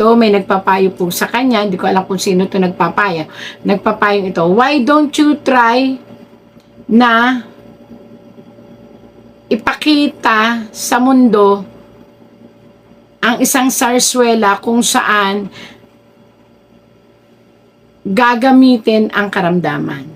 ito, may nagpapayo po sa kanya. Hindi ko alam kung sino ito nagpapayo. Nagpapayo ito, why don't you try na ipakita sa mundo ang isang sarswela kung saan gagamitin ang karamdaman.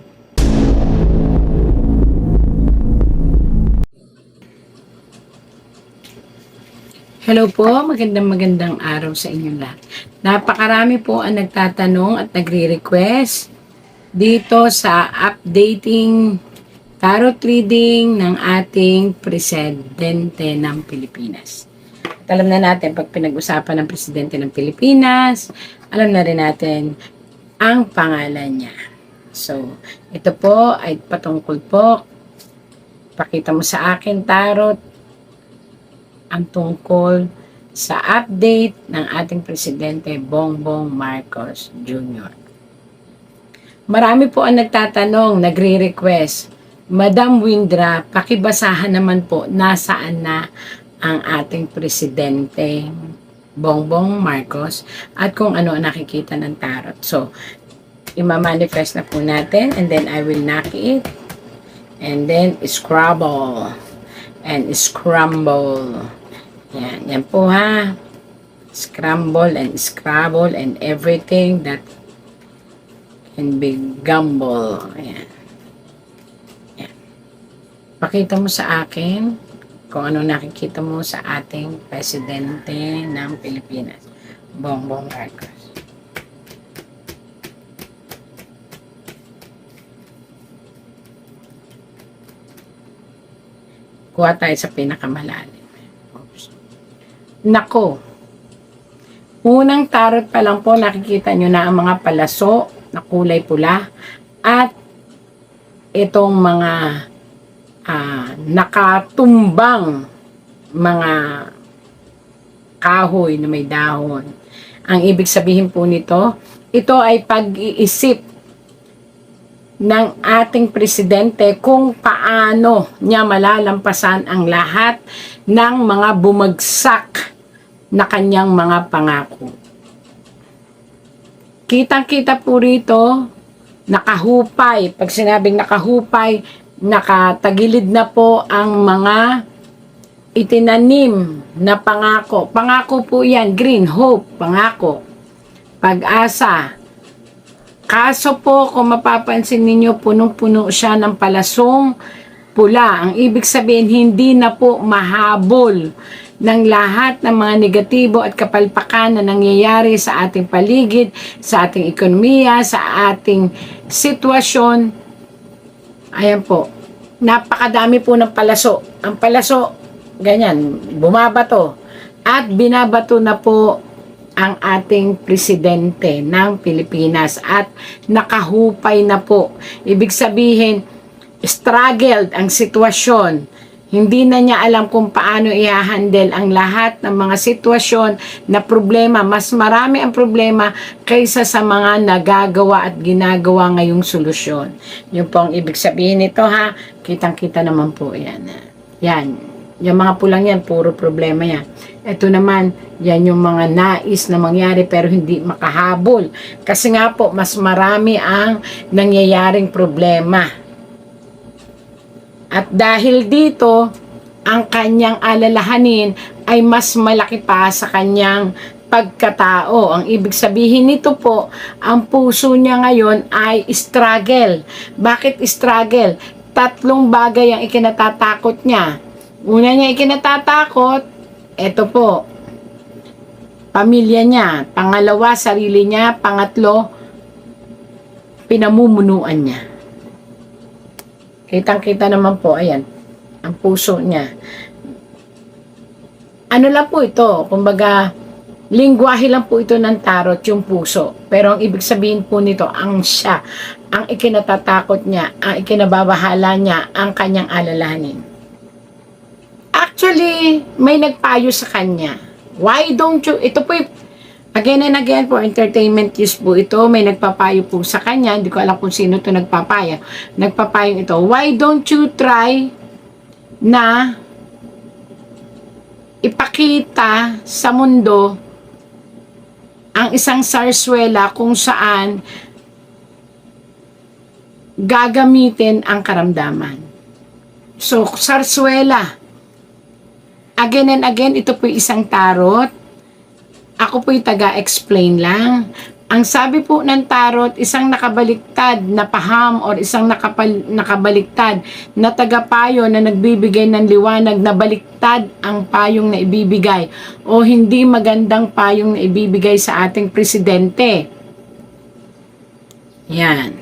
Hello po, magandang araw sa inyong lahat. Napakarami po ang nagtatanong at nagre-request dito sa updating tarot reading ng ating presidente ng Pilipinas. At alam na natin, pag pinag-usapan ng presidente ng Pilipinas, alam na rin natin ang pangalan niya. So, ito po ay patungkol po. Pakita mo sa akin, tarot, ang tungkol sa update ng ating Presidente Bongbong Marcos Jr. Marami po ang nagtatanong, nagre-request, Madam Windra, pakibasahan naman po nasaan na ang ating Presidente Bongbong Marcos at kung ano ang nakikita ng tarot. So, ima-manifest na po natin and then I will knock it and then scrabble and scramble. Yan po ha. Scramble and scrabble and everything that can be gumble. Ayan. Yan. Pakita mo sa akin kung ano nakikita mo sa ating presidente ng Pilipinas, Bongbong Marcos. Kuha tayo sa pinakamalalim. Nako, unang tarot pa lang po nakikita nyo na ang mga palaso na kulay pula at itong mga nakatumbang mga kahoy na may dahon. Ang ibig sabihin po nito, ito ay pag-iisip ng ating presidente kung paano niya malalampasan ang lahat ng mga bumagsak na kanyang mga pangako. Kitang-kita po rito, nakahupay. Pag sinabing nakahupay, nakatagilid na po ang mga itinanim na pangako. Pangako po yan, green, hope, pangako, pag-asa. Kaso po, kung mapapansin ninyo, punong-puno siya ng palasong pula. Ang ibig sabihin, hindi na po mahabol ng lahat ng mga negatibo at kapalpakan na nangyayari sa ating paligid, sa ating ekonomiya, sa ating sitwasyon. Ayan po, napakadami po ng palaso. Ang palaso, ganyan, bumabato. At binabato na po ang ating presidente ng Pilipinas at nakahupay na po. Ibig sabihin, struggled ang sitwasyon. Hindi na niya alam kung paano i-handle ang lahat ng mga sitwasyon na problema. Mas marami ang problema kaysa sa mga nagagawa at ginagawa ngayong solusyon. Yun po ang ibig sabihin nito ha. Kitang-kita naman po yan. Yan. Yung mga pulang yan, puro problema yan. Ito naman, yan yung mga nais na mangyari pero hindi makahabol. Kasi nga po, mas marami ang nangyayaring problema. At dahil dito, ang kanyang alalahanin ay mas malaki pa sa kanyang pagkatao. Ang ibig sabihin nito po, ang puso niya ngayon ay struggle. Bakit struggle? 3 bagay ang ikinatatakot niya. Una niya ikinatatakot, ito po, pamilya niya. Pangalawa, sarili niya. Pangatlo, pinamumunuan niya. Kitang-kita naman po, ayan, ang puso niya. Ano lang po ito, kumbaga, lingwahe lang po ito ng tarot, yung puso. Pero ang ibig sabihin po nito, ang siya, ang ikinatatakot niya, ang ikinababahala niya, ang kanyang alalahanin. Actually, may nagpayo sa kanya. Why don't you, ito po again and again for entertainment use po ito, may nagpapayo po sa kanya, hindi ko alam kung sino ito nagpapayo. Nagpapayo ito, why don't you try na ipakita sa mundo ang isang sarswela kung saan gagamitin ang karamdaman. So, sarswela. Again and again, ito po isang tarot. Ako po'y taga-explain lang. Ang sabi po ng tarot, isang nakabaliktad na paham or isang nakabaliktad na tagapayo na nagbibigay ng liwanag na baliktad ang payong na ibibigay o hindi magandang payong na ibibigay sa ating presidente. Yan.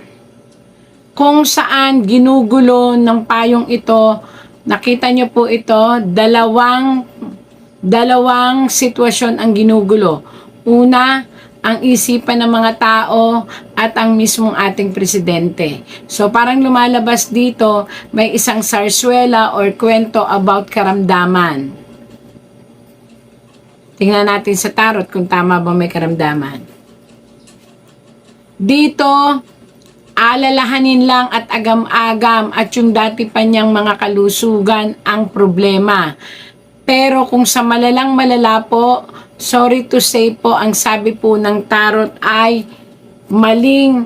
Kung saan ginugulo ng payong ito, nakita nyo po ito, dalawang sitwasyon ang ginugulo. Una, ang isipan ng mga tao at ang mismong ating presidente. So parang lumalabas dito, may isang sarswela or kwento about karamdaman. Tingnan natin sa tarot kung tama ba may karamdaman. Dito, alalahanin lang at agam-agam at yung dati pa niyang mga kalusugan ang problema. Pero kung sa malalang malala po, sorry to say po, ang sabi po ng tarot ay maling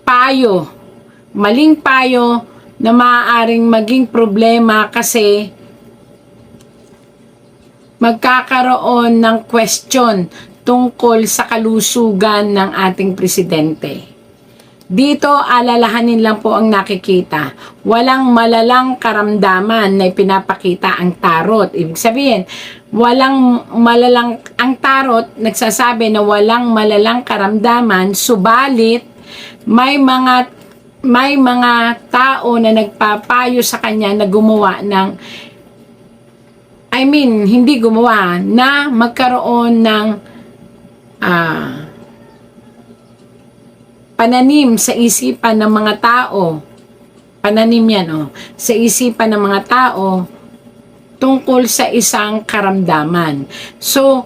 payo. Maling payo na maaaring maging problema kasi magkakaroon ng question tungkol sa kalusugan ng ating presidente. Dito, alalahanin lang po ang nakikita. Walang malalang karamdaman na ipinapakita ang tarot. Ibig sabihin, ang tarot nagsasabi na walang malalang karamdaman, subalit may mga tao na nagpapayo sa kanya na gumawa ng, hindi gumawa, na magkaroon ng pananim sa isipan ng mga tao. Pananim yan, sa isipan ng mga tao tungkol sa isang karamdaman. So,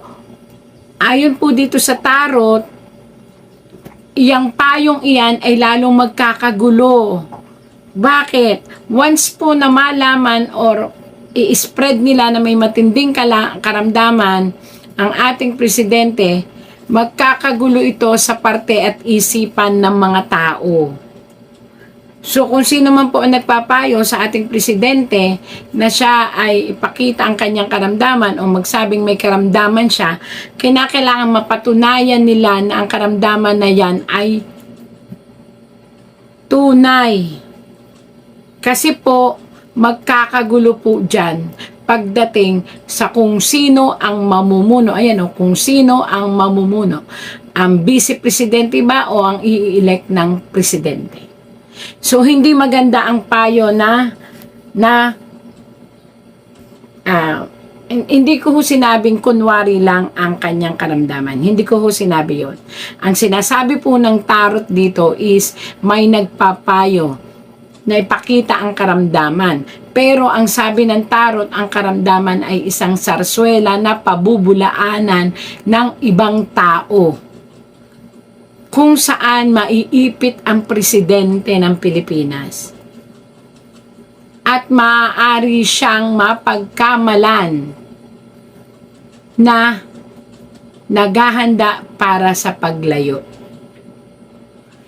ayon po dito sa tarot, yang payong iyan ay lalong magkakagulo. Bakit? Once po na malaman or i-spread nila na may matinding karamdaman ang ating presidente, magkakagulo ito sa parte at isipan ng mga tao. So kung sino man po ang nagpapayo sa ating presidente na siya ay ipakita ang kanyang karamdaman o magsabing may karamdaman siya, kinakailangan mapatunayan nila na ang karamdaman na yan ay tunay. Kasi po, magkakagulo po dyan pagdating sa kung sino ang mamumuno. Ayan kung sino ang mamumuno. Ang vice-presidente ba o ang i-elect ng presidente. So, hindi maganda ang payo hindi ko sinabing kunwari lang ang kanyang karamdaman. Hindi ko sinabi yon. Ang sinasabi po ng tarot dito is may nagpapayo na ipakita ang karamdaman. Pero ang sabi ng tarot, ang karamdaman ay isang sarswela na pabubulaanan ng ibang tao. Kung saan maiipit ang presidente ng Pilipinas. At maaari siyang mapagkamalan na naghahanda para sa paglayo.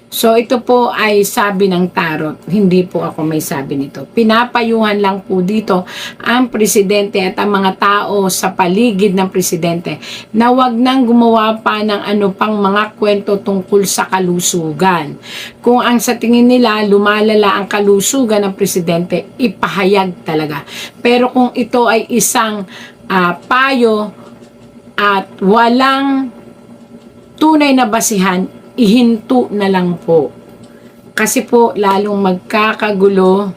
So, ito po ay sabi ng tarot. Hindi po ako may sabi nito. Pinapayuhan lang po dito ang presidente at ang mga tao sa paligid ng presidente na wag nang gumawa pa ng ano pang mga kwento tungkol sa kalusugan. Kung ang sa tingin nila lumalala ang kalusugan ng presidente, ipahayag talaga. Pero kung ito ay isang payo at walang tunay na basihan, ihinto na lang po. Kasi po, lalong magkakagulo,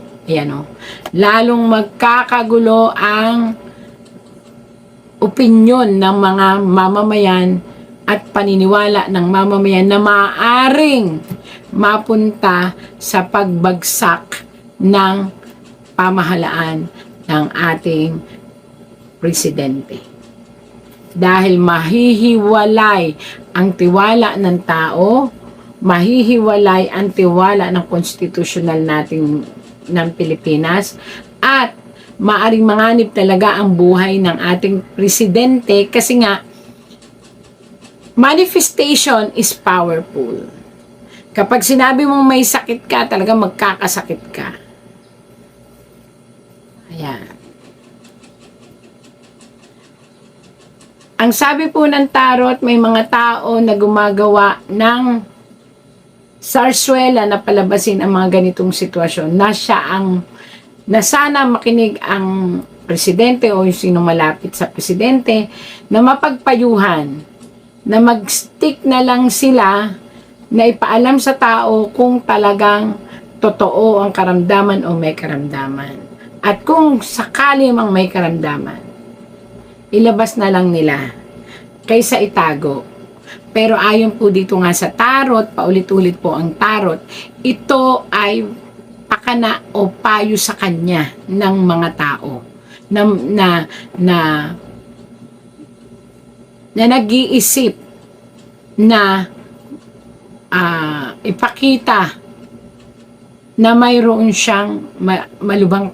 lalong magkakagulo ang opinyon ng mga mamamayan at paniniwala ng mamamayan na maaaring mapunta sa pagbagsak ng pamahalaan ng ating presidente. Dahil mahihiwalay ang tiwala ng tao, mahihiwalay ang tiwala ng konstitusyonal nating ng Pilipinas, at maaring manganib talaga ang buhay ng ating presidente kasi nga Manifestation is powerful. Kapag sinabi mong may sakit ka, talaga magkakasakit ka. Ayan. Ang sabi po ng tarot, may mga tao na gumagawa ng sarswela na palabasin ang mga ganitong sitwasyon na sana makinig ang presidente o yung sino malapit sa presidente na mapagpayuhan, na mag-stick na lang sila na ipaalam sa tao kung talagang totoo ang karamdaman o may karamdaman. At kung sakali mang may karamdaman, ilabas na lang nila kaysa itago. Pero ayon po dito nga sa tarot, paulit-ulit po ang tarot, ito ay pakana o payo sa kanya ng mga tao na nag-iisip na ipakita na mayroon siyang malubhang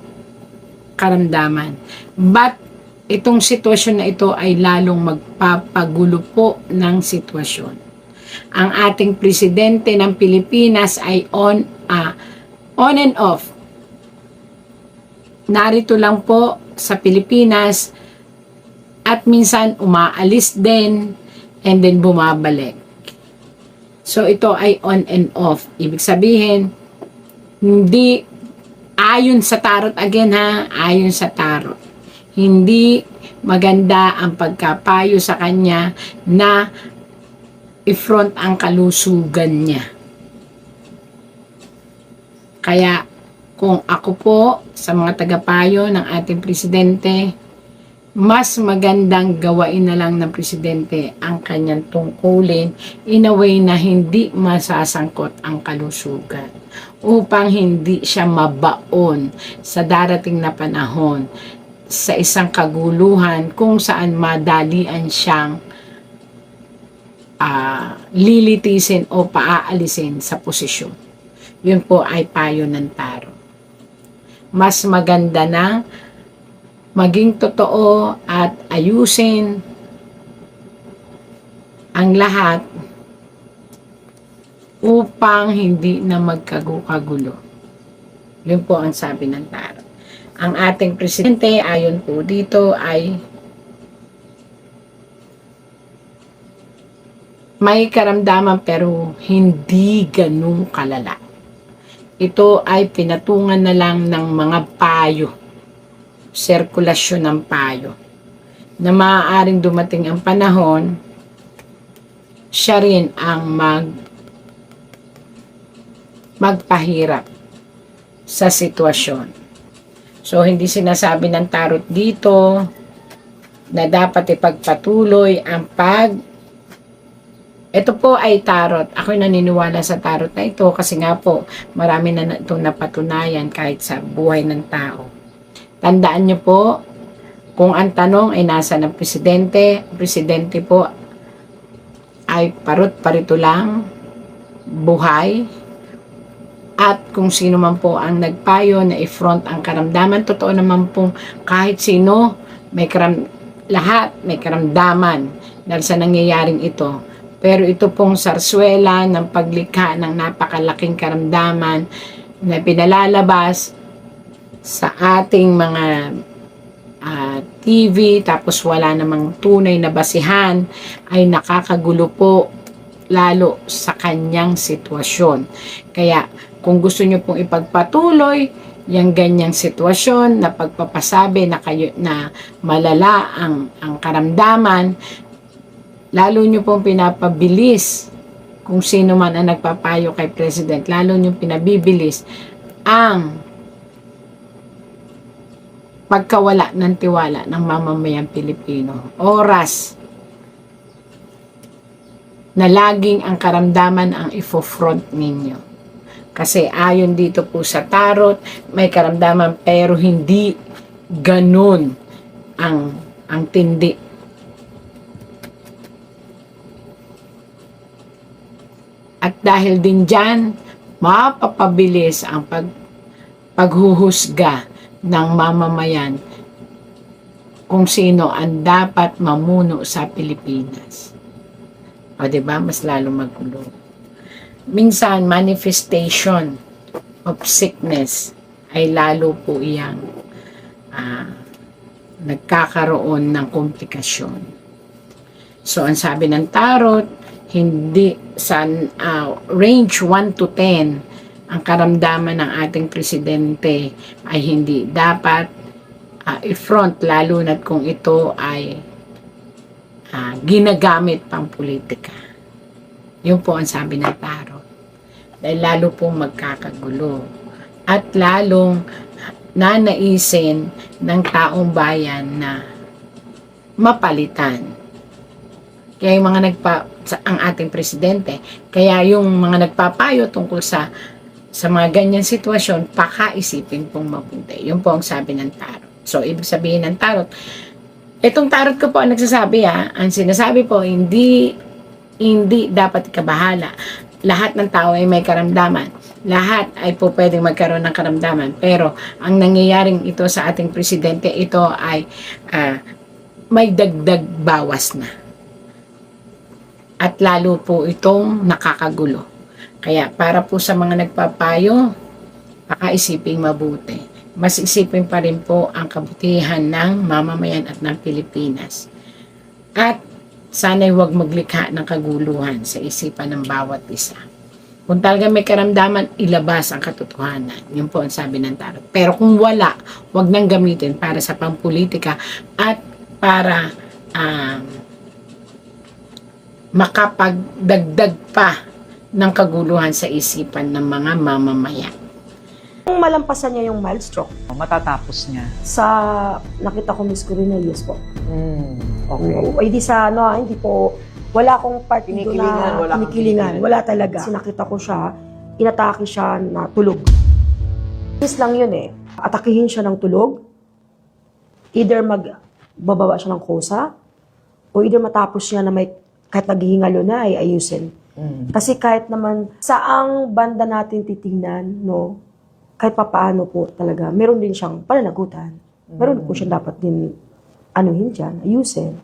karamdaman. But itong sitwasyon na ito ay lalong magpapagulo po ng sitwasyon. Ang ating presidente ng Pilipinas ay on and off. Narito lang po sa Pilipinas at minsan umaalis din and then bumabalik. So ito ay on and off. Ibig sabihin, hindi ayon sa tarot again ha, ayon sa tarot. Hindi maganda ang pagkapayo sa kanya na i-front ang kalusugan niya. Kaya kung ako po sa mga tagapayo ng ating presidente, mas magandang gawain na lang ng presidente ang kanyang tungkulin in a way na hindi masasangkot ang kalusugan upang hindi siya mabaon sa darating na panahon sa isang kaguluhan kung saan madalian siyang lilitisin o paaalisin sa posisyon. Yun po ay payo ng tarot. Mas maganda na maging totoo at ayusin ang lahat upang hindi na magkagulo. Yun po ang sabi ng tarot. Ang ating presidente, ayon po dito, ay may karamdaman pero hindi ganun kalala. Ito ay pinatungan na lang ng mga payo, sirkulasyon ng payo, na maaaring dumating ang panahon, siya rin ang magpahirap sa sitwasyon. So, hindi sinasabi ng tarot dito na dapat ipagpatuloy ang ito po ay tarot. Ako'y naniniwala sa tarot na ito kasi nga po, marami na itong napatunayan kahit sa buhay ng tao. Tandaan nyo po, kung ang tanong ay nasa ng presidente po ay parito lang, buhay, at kung sino man po ang nagpayo na i-front ang karamdaman, totoo naman po kahit sino, lahat may karamdaman dahil sa nangyayaring ito. Pero ito pong sarswela ng paglikha ng napakalaking karamdaman na pinalalabas sa ating mga TV, tapos wala namang tunay na basihan, ay nakakagulo po lalo sa kanyang sitwasyon. Kaya kung gusto nyo pong ipagpatuloy yung ganyang sitwasyon na pagpapasabi na kayo na malala ang karamdaman, lalo nyo pong pinapabilis kung sino man ang nagpapayo kay President, lalo nyo pinabibilis ang pagkawala ng tiwala ng mamamayang Pilipino. Oras na laging ang karamdaman ang ifo-front ninyo. Kasi ayon dito po sa tarot, may karamdaman pero hindi ganun ang tindi. At dahil din dyan, mapapabilis ang paghuhusga ng mamamayan kung sino ang dapat mamuno sa Pilipinas. O, di ba? Mas lalo magulo. Minsan, manifestation of sickness ay lalo po iyang nagkakaroon ng komplikasyon. So, ang sabi ng tarot, hindi sa range 1 to 10, ang karamdaman ng ating presidente ay hindi dapat i-front, lalo na kung ito ay ginagamit pang politika. Yun po ang sabi ng tarot. Dahil lalo pong magkakagulo at lalong nanaisin ng taong bayan na mapalitan. Kaya yung mga ang ating presidente, kaya yung mga nagpapayo tungkol sa mga ganyan sitwasyon, pakaisipin pong mabuti. Yun po ang sabi ng tarot. So, ibig sabihin ng tarot, itong tarot ko po ang nagsasabi ang sinasabi po, hindi dapat ikabahala. Lahat ng tao ay may karamdaman. Lahat ay po pwedeng magkaroon ng karamdaman. Pero, ang nangyayaring ito sa ating presidente, ito ay may dagdag bawas na. At lalo po itong nakakagulo. Kaya para po sa mga nagpapayo, pakaisiping mabuti. Mas isipin pa rin po ang kabutihan ng mamamayan at ng Pilipinas. At sana'y huwag maglikha ng kaguluhan sa isipan ng bawat isa. Kung talaga may karamdaman, ilabas ang katotohanan. Yun po ang sabi ng tarot. Pero kung wala, huwag nang gamitin para sa pampolitika at para makapagdagdag pa ng kaguluhan sa isipan ng mga mamamayan. Kung malampasan niya yung mild stroke, Matatapos niya. sa nakita ko Miss Coronelius po. Okay. O di sa hindi po, wala akong partido Kinikilingan, na wala kang kinikilingan. kinikilingan. Wala talaga. Kasi nakita ko siya, inatake siya na tulog. Is lang yun atakihin siya ng tulog, either magbababa siya ng kosa, o either matapos niya na may kahit naghihingalo na ay ayusin. Kasi kahit naman saang banda natin titingnan, no, kahit papaano po talaga, meron din siyang pananagutan. Meron po siyang dapat din anuhin dyan, ayusin.